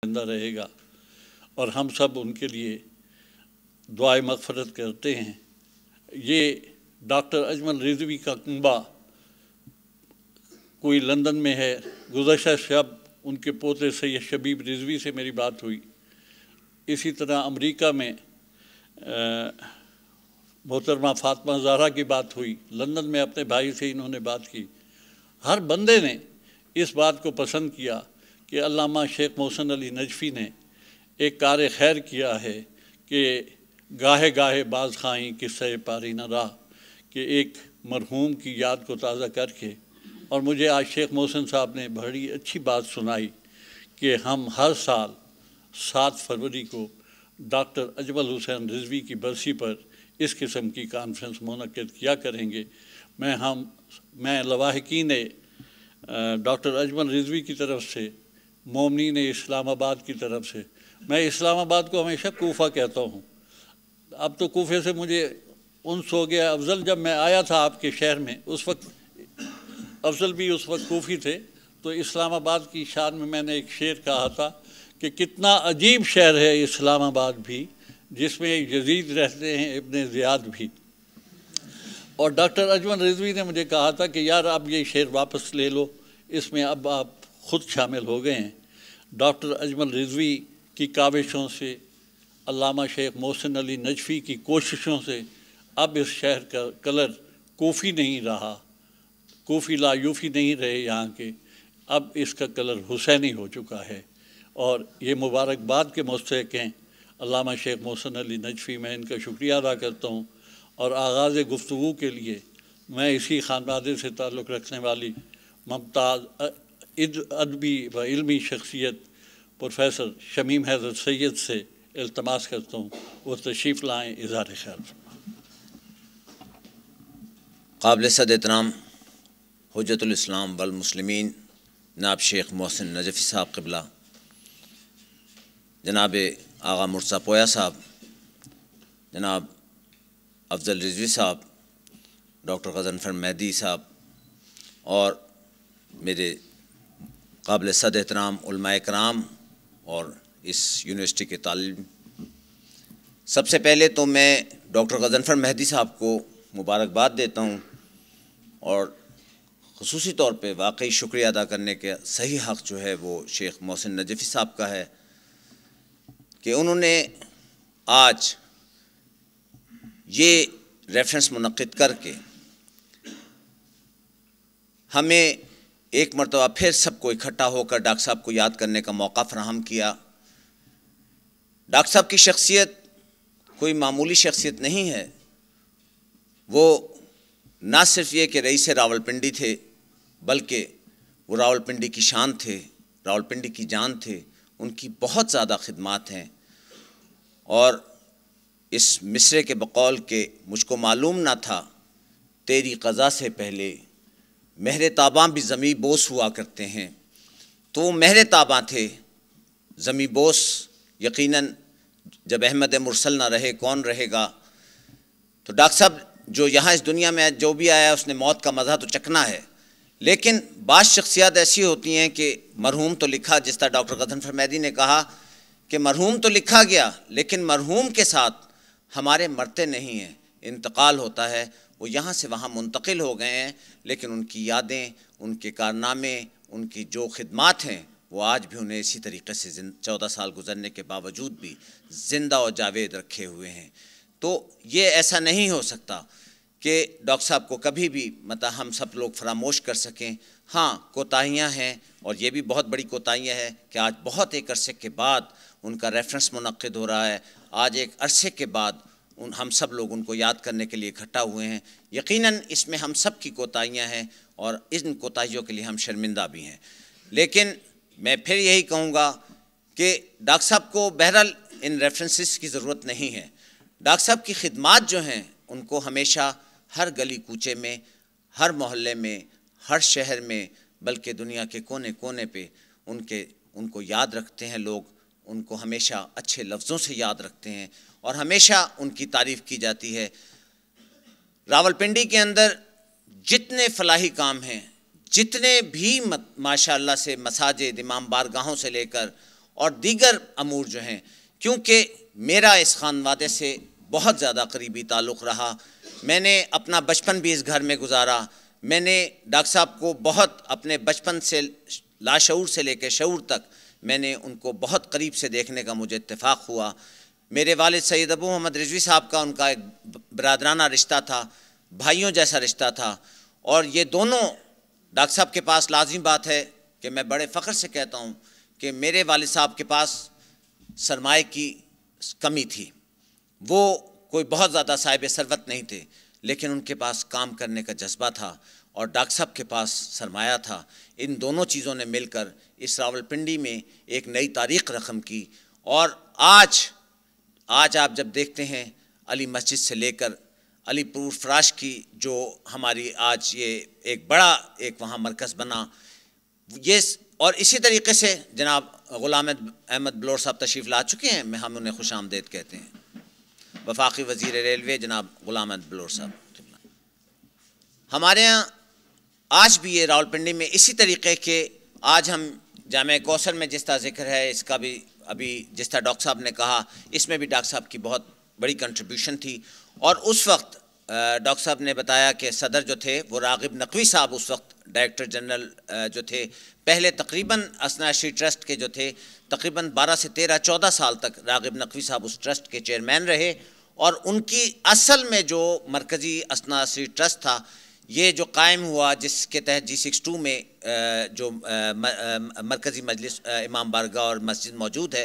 زندہ رہے گا اور ہم سب ان کے لیے دعائے مغفرت کرتے ہیں۔ یہ ڈاکٹر اجمل رضوی کا کنبہ کوئی لندن میں ہے۔ گزشتہ شب ان کے پوتے سید شبیب رضوی سے میری بات ہوئی۔ اسی طرح امریکہ میں محترمہ فاطمہ زہرا کی بات ہوئی۔ لندن میں اپنے بھائی سے انہوں نے بات کی۔ ہر بندے نے اس بات کو پسند کیا کہ علامہ شیخ محسن علی نجفی نے ایک کار خیر کیا ہے کہ گاہے گاہے باز خائیں قصہ پاری نہ راہ، کہ ایک مرحوم کی یاد کو تازہ کر کے۔ اور مجھے آج شیخ محسن صاحب نے بڑی اچھی بات سنائی کہ ہم ہر سال 7 فروری کو ڈاکٹر اجمل حسین رضوی کی برسی پر اس قسم کی کانفرنس منعقد کیا کریں گے۔ میں لواحقین ڈاکٹر اجمل رضوی کی طرف سے، مومنین اسلام آباد کی طرف سے، میں اسلام آباد کو ہمیشہ کوفہ کہتا ہوں، اب تو کوفے سے مجھے انس ہو گیا۔ افضل جب میں آیا تھا آپ کے شہر میں، اس وقت افضل بھی اس وقت کوفی تھے، تو اسلام آباد کی شان میں نے ایک شعر کہا تھا کہ کتنا عجیب شہر ہے اسلام آباد بھی، جس میں یزید رہتے ہیں ابن زیاد بھی۔ اور ڈاکٹر اجمل رضوی نے مجھے کہا تھا کہ یار اب یہ شعر واپس لے لو، اس میں اب آپ خود شامل ہو گئے ہیں۔ ڈاکٹر اجمل رضوی کی کاوشوں سے، علامہ شیخ محسن علی نجفی کی کوششوں سے اب اس شہر کا کلر کوفی نہیں رہا، کوفی لا یوفی نہیں رہے یہاں کے، اب اس کا کلر حسینی ہو چکا ہے۔ اور یہ مبارکباد کے مستحق ہیں علامہ شیخ محسن علی نجفی، میں ان کا شکریہ ادا کرتا ہوں۔ اور آغاز گفتگو کے لیے میں اسی خانوادے سے تعلق رکھنے والی ممتاز ادبی و علمی شخصیت پروفیسر شمیم حیدر سید سے التماس کرتا ہوں وہ تشریف لائیں، اظہار خیال۔ قابل صد احترام حجت الاسلام والمسلمین جناب شیخ محسن نجفی صاحب قبلہ، جناب آغا مرزا پویا صاحب، جناب افضل رضوی صاحب، ڈاکٹر غضنفر مہدی صاحب، اور میرے قابل صد احترام علماء کرام اور اس یونیورسٹی کے طالب، سب سے پہلے تو میں ڈاکٹر غضنفر مہدی صاحب کو مبارکباد دیتا ہوں، اور خصوصی طور پہ واقعی شکریہ ادا کرنے کے صحیح حق جو ہے وہ شیخ محسن نجفی صاحب کا ہے کہ انہوں نے آج یہ ریفرنس منعقد کر کے ہمیں ایک مرتبہ پھر سب کو اکٹھا ہو کر ڈاکٹر صاحب کو یاد کرنے کا موقع فراہم کیا۔ ڈاکٹر صاحب کی شخصیت کوئی معمولی شخصیت نہیں ہے، وہ نہ صرف یہ کہ رئیس راولپنڈی تھے، بلکہ وہ راولپنڈی کی شان تھے، راولپنڈی کی جان تھے، ان کی بہت زیادہ خدمات ہیں۔ اور اس مصرے کے بقول کہ مجھ کو معلوم نہ تھا تیری قضا سے پہلے مہر تاباں بھی زمیں بوس ہوا کرتے ہیں، تو وہ مہر تاباں تھے، زمیں بوس یقیناً جب احمد مرسل نہ رہے کون رہے گا۔ تو ڈاکٹر صاحب جو یہاں اس دنیا میں جو بھی آیا اس نے موت کا مزہ تو چکھنا ہے، لیکن بعض شخصیات ایسی ہوتی ہیں کہ مرحوم تو لکھا، جس طرح ڈاکٹر غضنفر مہدی نے کہا کہ مرحوم تو لکھا گیا، لیکن مرحوم کے ساتھ ہمارے مرتے نہیں ہیں، انتقال ہوتا ہے، وہ یہاں سے وہاں منتقل ہو گئے ہیں، لیکن ان کی یادیں، ان کے کارنامے، ان کی جو خدمات ہیں وہ آج بھی انہیں اسی طریقے سے 14 سال گزرنے کے باوجود بھی زندہ و جاوید رکھے ہوئے ہیں۔ تو یہ ایسا نہیں ہو سکتا کہ ڈاکٹر صاحب کو کبھی بھی ہم سب لوگ فراموش کر سکیں۔ ہاں کوتاہیاں ہیں، اور یہ بھی بہت بڑی کوتاہیاں ہے کہ آج بہت ایک عرصے کے بعد ان کا ریفرنس منعقد ہو رہا ہے، آج ایک عرصے کے بعد ہم سب لوگ ان کو یاد کرنے کے لیے اکٹھا ہوئے ہیں۔ یقیناً اس میں ہم سب کی کوتاہیاں ہیں، اور ان کوتاہیوں کے لیے ہم شرمندہ بھی ہیں، لیکن میں پھر یہی کہوں گا کہ ڈاکٹر صاحب کو بہرحال ان ریفرنسز کی ضرورت نہیں ہے۔ ڈاکٹر صاحب کی خدمات جو ہیں ان کو ہمیشہ ہر گلی کوچے میں، ہر محلے میں، ہر شہر میں، بلکہ دنیا کے کونے کونے پہ ان کو یاد رکھتے ہیں لوگ، ان کو ہمیشہ اچھے لفظوں سے یاد رکھتے ہیں، اور ہمیشہ ان کی تعریف کی جاتی ہے۔ راولپنڈی کے اندر جتنے فلاحی کام ہیں، جتنے بھی ماشاءاللہ سے مساجد، امام بارگاہوں سے لے کر اور دیگر امور جو ہیں، کیونکہ میرا اس خانوادے سے بہت زیادہ قریبی تعلق رہا، میں نے اپنا بچپن بھی اس گھر میں گزارا، میں نے ڈاکٹر صاحب کو بہت اپنے بچپن سے لاشعور سے لے کے شعور تک میں نے ان کو بہت قریب سے دیکھنے کا مجھے اتفاق ہوا۔ میرے والد سید ابو محمد رضوی صاحب کا ان کا ایک برادرانہ رشتہ تھا، بھائیوں جیسا رشتہ تھا، اور یہ دونوں ڈاکٹر صاحب کے پاس لازمی بات ہے کہ میں بڑے فخر سے کہتا ہوں کہ میرے والد صاحب کے پاس سرمایہ کی کمی تھی، وہ کوئی بہت زیادہ صاحب ثروت نہیں تھے، لیکن ان کے پاس کام کرنے کا جذبہ تھا، اور ڈاکٹر صاحب کے پاس سرمایہ تھا۔ ان دونوں چیزوں نے مل کر اس راولپنڈی میں ایک نئی تاریخ رقم کی، اور آج آپ جب دیکھتے ہیں علی مسجد سے لے کر علی پور فراش کی جو ہماری آج یہ ایک بڑا ایک وہاں مرکز بنا، یہ اور اسی طریقے سے جناب غلام احمد بلور صاحب تشریف لا چکے ہیں، ہم انہیں خوش آمدید کہتے ہیں، وفاقی وزیر ریلوے جناب غلام احمد بلور صاحب۔ ہمارے ہاں آج بھی یہ راولپنڈی میں اسی طریقے کے، آج ہم جامعہ کوثر میں جس طرح ذکر ہے، اس کا بھی ابھی جس طرح ڈاکٹر صاحب نے کہا، اس میں بھی ڈاکٹر صاحب کی بہت بڑی کنٹریبیوشن تھی، اور اس وقت ڈاکٹر صاحب نے بتایا کہ صدر جو تھے وہ راغب نقوی صاحب اس وقت ڈائریکٹر جنرل جو تھے، پہلے تقریباً اسناشری ٹرسٹ کے جو تھے تقریباً 12 سے 14 سال تک راغب نقوی صاحب اس ٹرسٹ کے چیئرمین رہے، اور ان کی اصل میں جو مرکزی اسناشری ٹرسٹ تھا یہ جو قائم ہوا، جس کے تحت G62 میں جو مرکزی مجلس امام بارگاہ اور مسجد موجود ہے،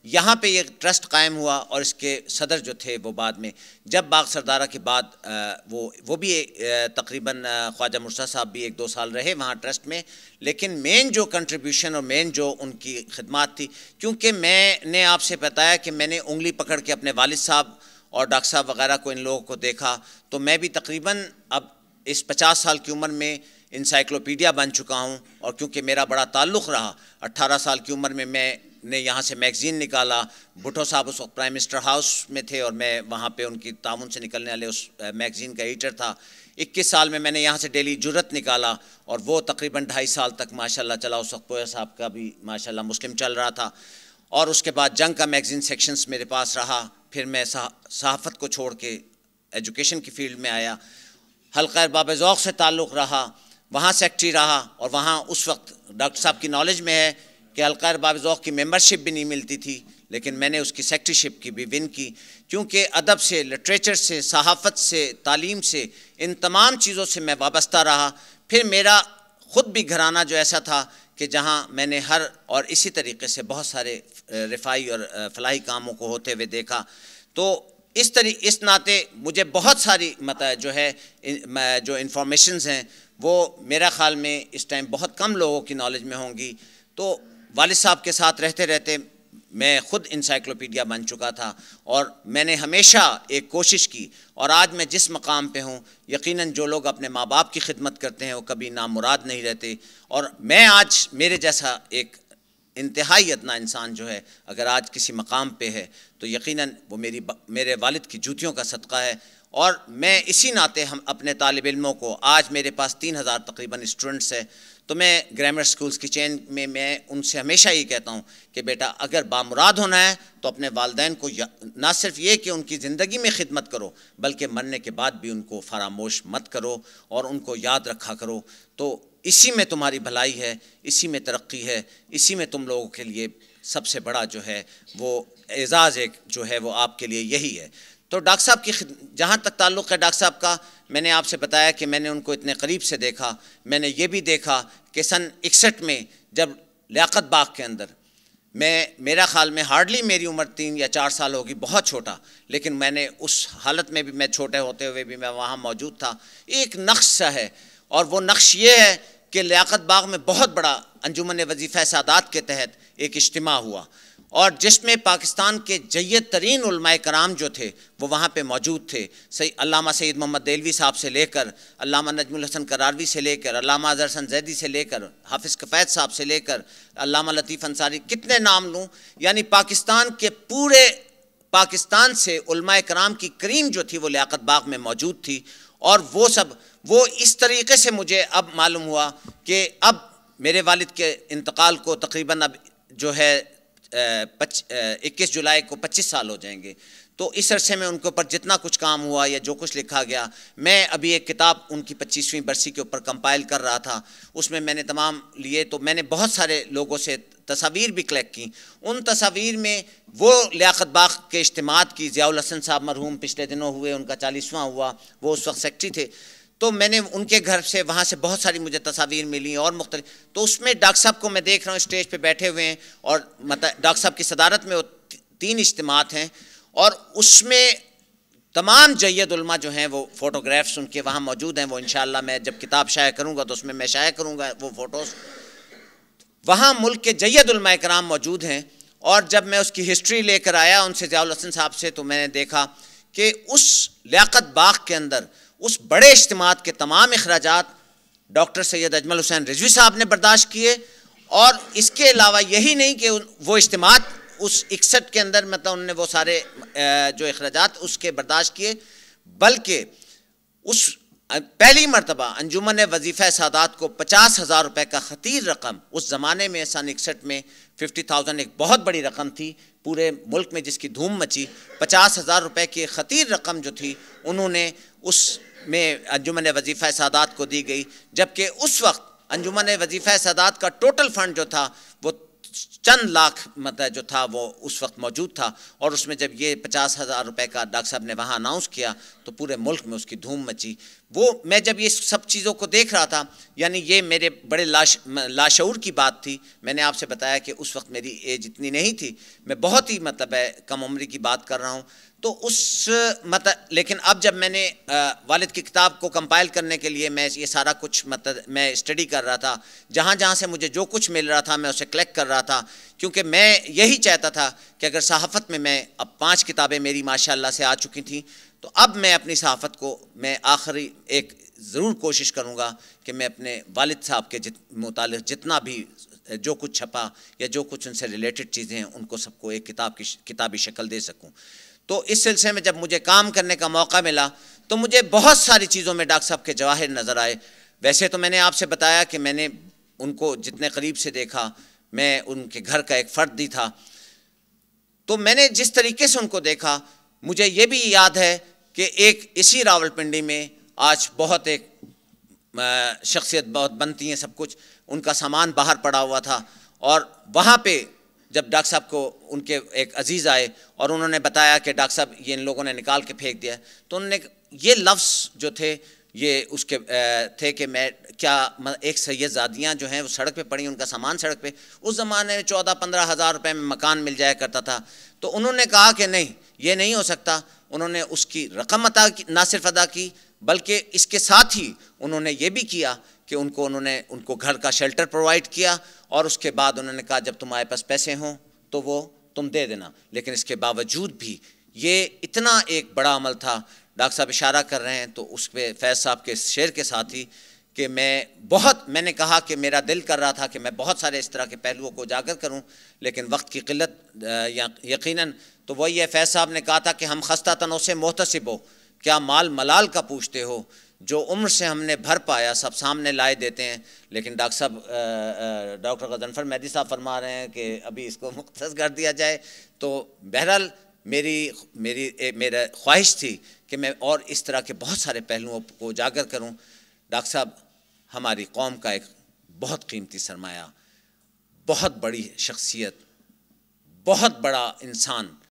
یہاں پہ یہ ٹرسٹ قائم ہوا، اور اس کے صدر جو تھے وہ بعد میں جب باغ سردارہ کے بعد وہ بھی تقریباً خواجہ مرسا صاحب بھی 1-2 سال رہے وہاں ٹرسٹ میں، لیکن مین جو کنٹریبیوشن اور مین جو ان کی خدمات تھی، کیونکہ میں نے آپ سے بتایا کہ میں نے انگلی پکڑ کے اپنے والد صاحب اور ڈاکٹر صاحب وغیرہ کو ان لوگوں کو دیکھا، تو میں بھی تقریباً اب اس 50 سال کی عمر میں انسائکلوپیڈیا بن چکا ہوں، اور کیونکہ میرا بڑا تعلق رہا، 18 سال کی عمر میں میں نے یہاں سے میگزین نکالا، بھٹو صاحب اس وقت پرائم منسٹر ہاؤس میں تھے اور میں وہاں پہ ان کی تعاون سے نکلنے والے اس میگزین کا ایڈیٹر تھا۔ 21 سال میں نے یہاں سے ڈیلی جرت نکالا، اور وہ تقریباً 2.5 سال تک ماشاءاللہ چلا، اس وقت پویا صاحب کا بھی ماشاءاللہ مسلم چل رہا تھا، اور اس کے بعد جنگ کا میگزین سیکشنز میرے پاس رہا، پھر میں صحافت کو چھوڑ کے ایجوکیشن کی فیلڈ میں آیا، حلقہ باب ذوق سے تعلق رہا، وہاں سیکٹری رہا، اور وہاں اس وقت ڈاکٹر صاحب کی نالج میں ہے کہ حلقہ باب ذوق کی ممبرشپ بھی نہیں ملتی تھی، لیکن میں نے اس کی سیکٹری شپ کی بھی ون کی، کیونکہ ادب سے، لٹریچر سے، صحافت سے، تعلیم سے، ان تمام چیزوں سے میں وابستہ رہا۔ پھر میرا خود بھی گھرانہ جو ایسا تھا کہ جہاں میں نے اور اسی طریقے سے بہت سارے رفائی اور فلاحی کاموں کو ہوتے ہوئے دیکھا، تو اس ناطے مجھے بہت ساری جو ہے جو انفارمیشنز ہیں وہ میرا خیال میں اس ٹائم بہت کم لوگوں کی نالج میں ہوں گی، تو والد صاحب کے ساتھ رہتے رہتے میں خود انسائکلوپیڈیا بن چکا تھا، اور میں نے ہمیشہ ایک کوشش کی، اور آج میں جس مقام پہ ہوں یقیناً جو لوگ اپنے ماں باپ کی خدمت کرتے ہیں وہ کبھی نامراد نہیں رہتے، اور میں آج میرے جیسا ایک انتہائی ادنا انسان جو ہے اگر آج کسی مقام پہ ہے تو یقیناً وہ میرے والد کی جوتیوں کا صدقہ ہے، اور میں اسی ناطے ہم اپنے طالب علموں کو، آج میرے پاس 3000 تقریباً اسٹوڈنٹس ہیں، تو میں گرامر سکولز کی چین میں ان سے ہمیشہ یہ کہتا ہوں کہ بیٹا اگر بامراد ہونا ہے تو اپنے والدین کو نہ صرف یہ کہ ان کی زندگی میں خدمت کرو بلکہ مرنے کے بعد بھی ان کو فراموش مت کرو اور ان کو یاد رکھا کرو، تو اسی میں تمہاری بھلائی ہے، اسی میں ترقی ہے، اسی میں تم لوگوں کے لیے سب سے بڑا جو ہے وہ اعزاز ایک جو ہے وہ آپ کے لیے یہی ہے۔ تو ڈاکٹر صاحب کی جہاں تک تعلق ہے ڈاکٹر صاحب کا، میں نے آپ سے بتایا کہ میں نے ان کو اتنے قریب سے دیکھا، میں نے یہ بھی دیکھا کہ سن 61 میں جب لیاقت باغ کے اندر میرا خیال میں ہارڈلی میری عمر 3 یا 4 سال ہوگی، بہت چھوٹا، لیکن میں نے اس حالت میں بھی، میں چھوٹے ہوتے ہوئے بھی میں وہاں موجود تھا، ایک نقش سا ہے، اور وہ نقش یہ ہے کہ لیاقت باغ میں بہت بڑا انجمن وظیفہ سادات کے تحت ایک اجتماع ہوا، اور جس میں پاکستان کے جید ترین علماء کرام جو تھے وہ وہاں پہ موجود تھے، علامہ سید محمد دہلوی صاحب سے لے کر علامہ نجم الحسن قراروی سے لے کر علامہ اظہر حسن زیدی سے لے کر حافظ کفایت صاحب سے لے کر علامہ لطیف انصاری، کتنے نام لوں، یعنی پاکستان کے پورے پاکستان سے علماء کرام کی کریم جو تھی وہ لیاقت باغ میں موجود تھی، اور وہ اس طریقے سے مجھے اب معلوم ہوا کہ اب میرے والد کے انتقال کو تقریباً اب جو ہے 21 جولائی کو 25 سال ہو جائیں گے. تو اس عرصے میں ان کے اوپر جتنا کچھ کام ہوا یا جو کچھ لکھا گیا، میں ابھی ایک کتاب ان کی 25ویں برسی کے اوپر کمپائل کر رہا تھا، اس میں نے تمام لیے، تو میں نے بہت سارے لوگوں سے تصاویر بھی کلیکٹ کی. ان تصاویر میں وہ لیاقت باغ کے اجتماعات کی، ضیاء الحسن صاحب مرحوم پچھلے دنوں ہوئے، ان کا 40واں ہوا، وہ اس وقت سیکرٹری تھے، تو میں نے ان کے گھر سے وہاں سے بہت ساری مجھے تصاویر ملی اور مختلف. تو اس میں ڈاکٹر صاحب کو میں دیکھ رہا ہوں اسٹیج پہ بیٹھے ہوئے ہیں، اور ڈاکٹر صاحب کی صدارت میں وہ 3 اجتماعات ہیں، اور اس میں تمام جید علماء جو ہیں وہ فوٹوگرافس ان کے وہاں موجود ہیں. وہ انشاءاللہ میں جب کتاب شائع کروں گا تو اس میں شائع کروں گا وہ فوٹوز. وہاں ملک کے جید علماء کرام موجود ہیں، اور جب میں اس کی ہسٹری لے کر آیا ان سے، ضیاء الحسن صاحب سے، تو میں نے دیکھا کہ اس لیاقت باغ کے اندر اس بڑے اجتماعات کے تمام اخراجات ڈاکٹر سید اجمل حسین رضوی صاحب نے برداشت کیے. اور اس کے علاوہ یہی نہیں کہ وہ اجتماعات اس 61 کے اندر مطلب انہوں نے وہ سارے جو اخراجات اس کے برداشت کیے، بلکہ اس پہلی مرتبہ انجمن وظیفہ سادات کو 50,000 روپے کا خطیر رقم، اس زمانے میں سن 61 میں 50,000 ایک بہت بڑی رقم تھی پورے ملک میں جس کی دھوم مچی. 50,000 روپے کی خطیر رقم جو تھی انہوں نے اس میں انجمن وظیفہ سادات کو دی گئی، جبکہ اس وقت انجمن وظیفہ سادات کا ٹوٹل فنڈ جو تھا وہ چند لاکھ مطلب جو تھا وہ اس وقت موجود تھا. اور اس میں جب یہ 50,000 روپے کا ڈاکٹر صاحب نے وہاں اناؤنس کیا تو پورے ملک میں اس کی دھوم مچی. وہ میں جب یہ سب چیزوں کو دیکھ رہا تھا، یعنی یہ میرے بڑے لاشعور کی بات تھی. میں نے آپ سے بتایا کہ اس وقت میری ایج اتنی نہیں تھی، میں بہت ہی مطلب کم عمری کی بات کر رہا ہوں. تو اس مطلب لیکن اب جب میں نے والد کی کتاب کو کمپائل کرنے کے لیے میں یہ سارا کچھ مطلب میں اسٹڈی کر رہا تھا، جہاں جہاں سے مجھے جو کچھ مل رہا تھا میں اسے کلیکٹ کر رہا تھا، کیونکہ میں یہی چاہتا تھا کہ اگر صحافت میں اب 5 کتابیں میری ماشاءاللہ سے آ چکی تھیں، تو اب میں اپنی صحافت کو میں آخری ایک ضرور کوشش کروں گا کہ میں اپنے والد صاحب کے متعلق جتنا بھی جو کچھ چھپا یا جو کچھ ان سے ریلیٹڈ چیزیں ہیں ان کو سب کو ایک کتابی شکل دے سکوں. تو اس سلسلے میں جب مجھے کام کرنے کا موقع ملا تو مجھے بہت ساری چیزوں میں ڈاکٹر صاحب کے جواہر نظر آئے. ویسے تو میں نے آپ سے بتایا کہ میں نے ان کو جتنے قریب سے دیکھا، میں ان کے گھر کا ایک فرد بھی تھا، تو میں نے جس طریقے سے ان کو دیکھا مجھے یہ بھی یاد ہے کہ ایک اسی راولپنڈی میں آج بہت ایک شخصیت بہت بنتی ہیں سب کچھ، ان کا سامان باہر پڑا ہوا تھا، اور وہاں پہ جب ڈاکٹر صاحب کو ان کے ایک عزیز آئے اور انہوں نے بتایا کہ ڈاکٹر صاحب یہ ان لوگوں نے نکال کے پھینک دیا، تو انہوں نے یہ لفظ جو تھے یہ اس کے تھے کہ میں کیا ایک سید زادیاں جو ہیں وہ سڑک پہ پڑی، ان کا سامان سڑک پہ، اس زمانے میں 14-15 ہزار روپے میں مکان مل جایا کرتا تھا. تو انہوں نے کہا کہ نہیں یہ نہیں ہو سکتا. انہوں نے اس کی رقم نہ صرف ادا کی بلکہ اس کے ساتھ ہی انہوں نے یہ بھی کیا کہ انہوں نے ان کو گھر کا شیلٹر پرووائڈ کیا، اور اس کے بعد انہوں نے کہا جب تمہارے پاس پیسے ہوں تو وہ تم دے دینا. لیکن اس کے باوجود بھی یہ اتنا ایک بڑا عمل تھا. ڈاکٹر صاحب اشارہ کر رہے ہیں تو اس پہ فیض صاحب کے شعر کے ساتھ ہی کہ میں نے کہا کہ میرا دل کر رہا تھا کہ میں بہت سارے اس طرح کے پہلوؤں کو اجاگر کروں، لیکن وقت کی قلت یقیناً. تو وہی ہے، فیض صاحب نے کہا تھا کہ ہم خستہ تنوں سے محتسب ہو، کیا مال ملال کا پوچھتے ہو، جو عمر سے ہم نے بھر پایا سب سامنے لائے دیتے ہیں. لیکن ڈاکٹر غضنفر مہدی صاحب فرما رہے ہیں کہ ابھی اس کو مختصر کر دیا جائے. تو بہرحال میرا خواہش تھی کہ میں اور اس طرح کے بہت سارے پہلوؤں کو اجاگر کروں. ڈاکٹر صاحب ہماری قوم کا ایک بہت قیمتی سرمایہ، بہت بڑی شخصیت، بہت بڑا انسان.